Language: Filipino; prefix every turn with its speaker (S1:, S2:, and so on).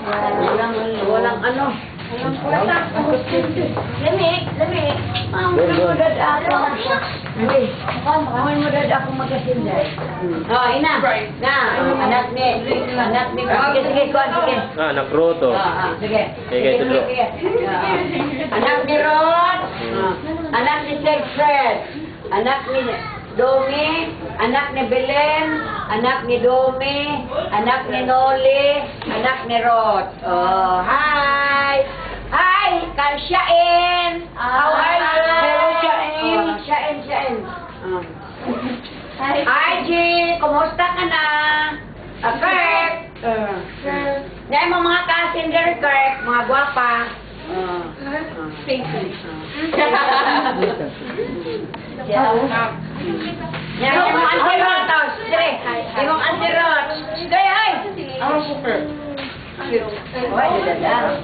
S1: Walang ano. Walang puwata. Lami. Amoy mo dada ako. Hindi. Amoy mo dada ako magkasinday. Oh, ina. Na, anak ni. Sige, kuhan, sige.
S2: Anak Roto.
S1: Sige.
S2: Sige.
S1: Anak ni Rod. Anak ni Sigfred. Anak ni Domi. Anak ni Belen. Anak ni Domi. Anak ni Noli. Anak ni Rod. Oh, hi. Hi, Shain. How are you? Hello, Shain. Shain. Hi, G. Kumusta ka na? Kirk. Yan mo mga cousin there, Kirk. Mga gwapa. Thank you. Yan mo Auntie Rod. Sige. Yan mo Auntie Rod. Sige, hi. Super. Why did that?